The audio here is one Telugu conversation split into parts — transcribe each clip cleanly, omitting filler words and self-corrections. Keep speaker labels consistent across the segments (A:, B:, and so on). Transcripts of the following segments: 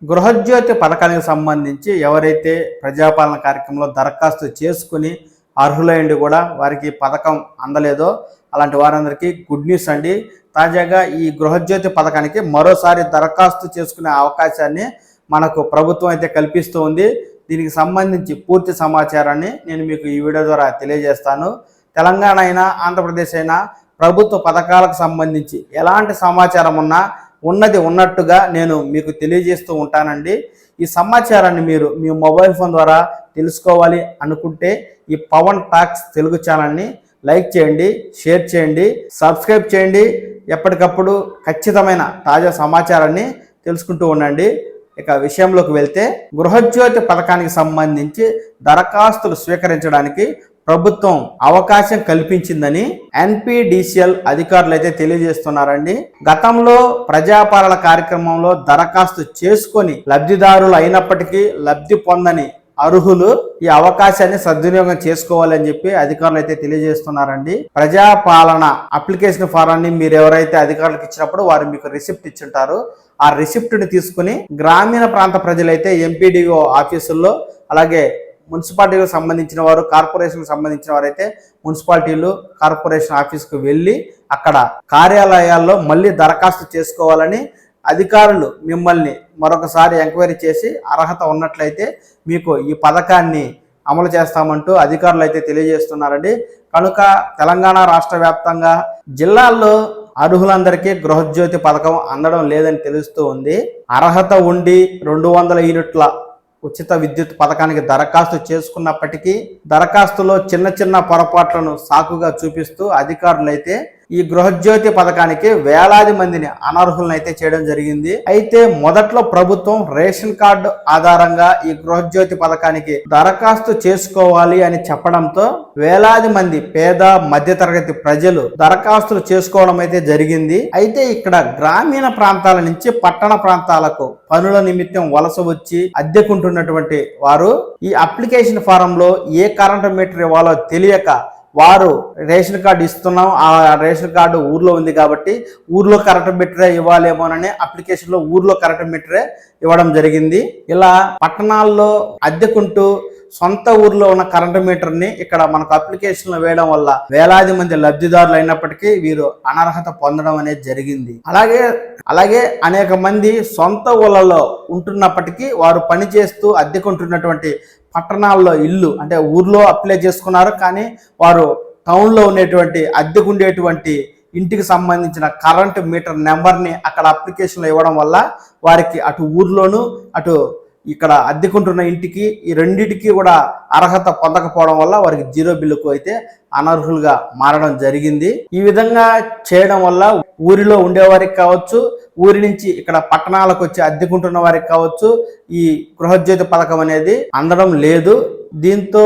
A: గృహజ్యోతి పథకానికి సంబంధించి ఎవరైతే ప్రజాపాలన కార్యక్రమంలో దరఖాస్తు చేసుకుని అర్హులైండి కూడా వారికి పథకం అందలేదో అలాంటి వారందరికీ గుడ్ న్యూస్ అండి. తాజాగా ఈ గృహజ్యోతి పథకానికి మరోసారి దరఖాస్తు చేసుకునే అవకాశాన్ని మనకు ప్రభుత్వం అయితే కల్పిస్తూ ఉంది. దీనికి సంబంధించి పూర్తి సమాచారాన్ని నేను మీకు ఈ వీడియో ద్వారా తెలియజేస్తాను. తెలంగాణ అయినా ఆంధ్రప్రదేశ్ అయినా ప్రభుత్వ పథకాలకు సంబంధించి ఎలాంటి సమాచారం ఉన్నా ఉన్నది ఉన్నట్టుగా నేను మీకు తెలియజేస్తూ ఉంటానండి. ఈ సమాచారాన్ని మీరు మీ మొబైల్ ఫోన్ ద్వారా తెలుసుకోవాలి అనుకుంటే ఈ పవన్ టాక్స్ తెలుగు ఛానల్ని లైక్ చేయండి, షేర్ చేయండి, సబ్స్క్రైబ్ చేయండి. ఎప్పటికప్పుడు ఖచ్చితమైన తాజా సమాచారాన్ని తెలుసుకుంటూ ఉండండి. ఇక విషయంలోకి వెళ్తే, గృహజ్యోతి పథకానికి సంబంధించి దరఖాస్తులు స్వీకరించడానికి ప్రభుత్వం అవకాశం కల్పించిందని ఎన్పిడిసిఎల్ అధికారులు అయితే తెలియజేస్తున్నారండి. గతంలో ప్రజాపాలన కార్యక్రమంలో దరఖాస్తు చేసుకొని లబ్ధిదారులు అయినప్పటికీ లబ్ధి పొందని అర్హులు ఈ అవకాశాన్ని సద్వినియోగం చేసుకోవాలని చెప్పి అధికారులు అయితే తెలియజేస్తున్నారండి. ప్రజాపాలన అప్లికేషన్ ఫారాన్ని మీరు ఎవరైతే అధికారులకు ఇచ్చినప్పుడు వారు మీకు రిసిప్ట్ ఇచ్చింటారు. ఆ రిసిప్ట్ని తీసుకుని గ్రామీణ ప్రాంత ప్రజలైతే ఎంపీడీఓ ఆఫీసుల్లో, అలాగే మున్సిపాలిటీలకు సంబంధించిన వారు, కార్పొరేషన్కి సంబంధించిన వారైతే మున్సిపాలిటీలు, కార్పొరేషన్ ఆఫీస్కు వెళ్ళి అక్కడ కార్యాలయాల్లో మళ్ళీ దరఖాస్తు చేసుకోవాలని అధికారులు మిమ్మల్ని మరొకసారి ఎంక్వైరీ చేసి అర్హత ఉన్నట్లయితే మీకు ఈ పథకాన్ని అమలు చేస్తామంటూ అధికారులు అయితే తెలియజేస్తున్నారండి. కనుక తెలంగాణ రాష్ట్ర వ్యాప్తంగా జిల్లాల్లో అర్హులందరికీ గృహజ్యోతి పథకం అందడం లేదని తెలుస్తూ ఉంది. అర్హత ఉండి 200 యూనిట్ల ఉచిత విద్యుత్ పథకానికి దరఖాస్తు చేసుకున్నప్పటికీ దరఖాస్తులో చిన్న చిన్న పొరపాట్లను సాకుగా చూపిస్తూ అధికారులైతే ఈ గృహజ్యోతి పథకానికి వేలాది మందిని అనర్హులను అయితే చేయడం జరిగింది. అయితే మొదట్లో ప్రభుత్వం రేషన్ కార్డు ఆధారంగా ఈ గృహజ్యోతి పథకానికి దరఖాస్తు చేసుకోవాలి అని చెప్పడంతో వేలాది మంది పేద మధ్యతరగతి ప్రజలు దరఖాస్తులు చేసుకోవడం అయితే జరిగింది. అయితే ఇక్కడ గ్రామీణ ప్రాంతాల నుంచి పట్టణ ప్రాంతాలకు పనుల నిమిత్తం వలస వచ్చి అద్దెకుంటున్నటువంటి వారు ఈ అప్లికేషన్ ఫారంలో ఏ కరెంటు మీటర్ ఇవ్వాలో తెలియక వారు రేషన్ కార్డు ఇస్తున్నాం, ఆ రేషన్ కార్డు ఊర్లో ఉంది కాబట్టి ఊర్లో కరెంటు మీటరే ఇవ్వాలేమోనని అప్లికేషన్లో ఊర్లో కరెంటు మీటరే ఇవ్వడం జరిగింది. ఇలా పట్టణాల్లో అద్దెకుంటూ సొంత ఊర్లో ఉన్న కరెంటు మీటర్ని ఇక్కడ మనకు అప్లికేషన్లో వేయడం వల్ల వేలాది మంది లబ్ధిదారులు అయినప్పటికీ వీరు అనర్హత పొందడం అనేది జరిగింది. అలాగే అనేక మంది సొంత ఊళ్ళలో ఉంటున్నప్పటికీ వారు పనిచేస్తూ అద్దెకుంటున్నటువంటి పట్టణాల్లో ఇల్లు అంటే ఊర్లో అప్లై చేసుకున్నారు, కానీ వారు టౌన్లో ఉండేటువంటి అద్దెకుండేటువంటి ఇంటికి సంబంధించిన కరెంటు మీటర్ నెంబర్ని అక్కడ అప్లికేషన్లో ఇవ్వడం వల్ల వారికి అటు ఊర్లోను అటు ఇక్కడ అద్దెకుంటున్న ఇంటికి ఈ రెండింటికి కూడా అర్హత పొందకపోవడం వల్ల వారికి జీరో బిల్లుకు అయితే అనర్హులుగా మారడం జరిగింది. ఈ విధంగా చేయడం వల్ల ఊరిలో ఉండేవారికి కావచ్చు, ఊరి నుంచి ఇక్కడ పట్టణాలకు వచ్చి అద్దెకుంటున్న వారికి కావచ్చు ఈ గృహజ్యోతి పథకం అనేది అందడం లేదు. దీంతో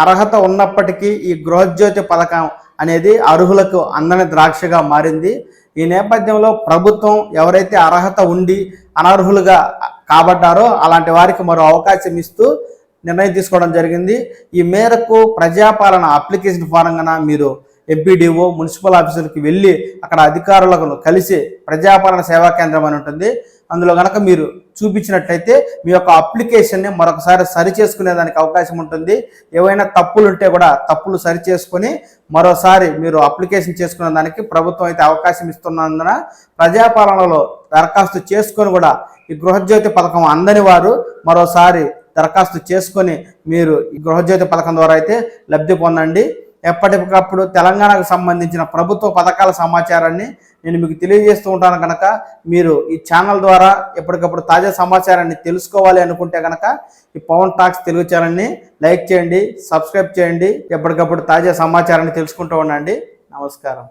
A: అర్హత ఉన్నప్పటికీ ఈ గృహజ్యోతి పథకం అనేది అర్హులకు అందని ద్రాక్షగా మారింది. ఈ నేపథ్యంలో ప్రభుత్వం ఎవరైతే అర్హత ఉండి అనర్హులుగా కాబట్టారో అలాంటి వారికి మరో అవకాశం ఇస్తూ నిర్ణయం తీసుకోవడం జరిగింది. ఈ మేరకు ప్రజాపాలన అప్లికేషన్ ఫారంగా మీరు ఎంపీడీఓ, మున్సిపల్ ఆఫీసులకు వెళ్ళి అక్కడ అధికారులను కలిసి ప్రజాపాలన సేవా కేంద్రం అని ఉంటుంది, అందులో కనుక మీరు చూపించినట్లయితే మీ యొక్క అప్లికేషన్ని మరొకసారి సరి చేసుకునేదానికి అవకాశం ఉంటుంది. ఏవైనా తప్పులు ఉంటే కూడా తప్పులు సరి చేసుకొని మరోసారి మీరు అప్లికేషన్ చేసుకునే దానికి ప్రభుత్వం అయితే అవకాశం ఇస్తున్నందున ప్రజాపాలనలో దరఖాస్తు చేసుకొని కూడా ఈ గృహజ్యోతి పథకం అందని వారు మరోసారి దరఖాస్తు చేసుకొని మీరు ఈ గృహజ్యోతి పథకం ద్వారా అయితే లబ్ధి పొందండి. ఎప్పటికప్పుడు తెలంగాణకు సంబంధించిన ప్రభుత్వ పథకాల సమాచారాన్ని నేను మీకు తెలియజేస్తూ ఉంటాను. కనుక మీరు ఈ ఛానల్ ద్వారా ఎప్పటికప్పుడు తాజా సమాచారాన్ని తెలుసుకోవాలి అనుకుంటే కనుక ఈ పవన్ టాక్స్ తెలుగు ఛానల్ని లైక్ చేయండి, సబ్స్క్రైబ్ చేయండి. ఎప్పటికప్పుడు తాజా సమాచారాన్ని తెలుసుకుంటూ ఉండండి. నమస్కారం.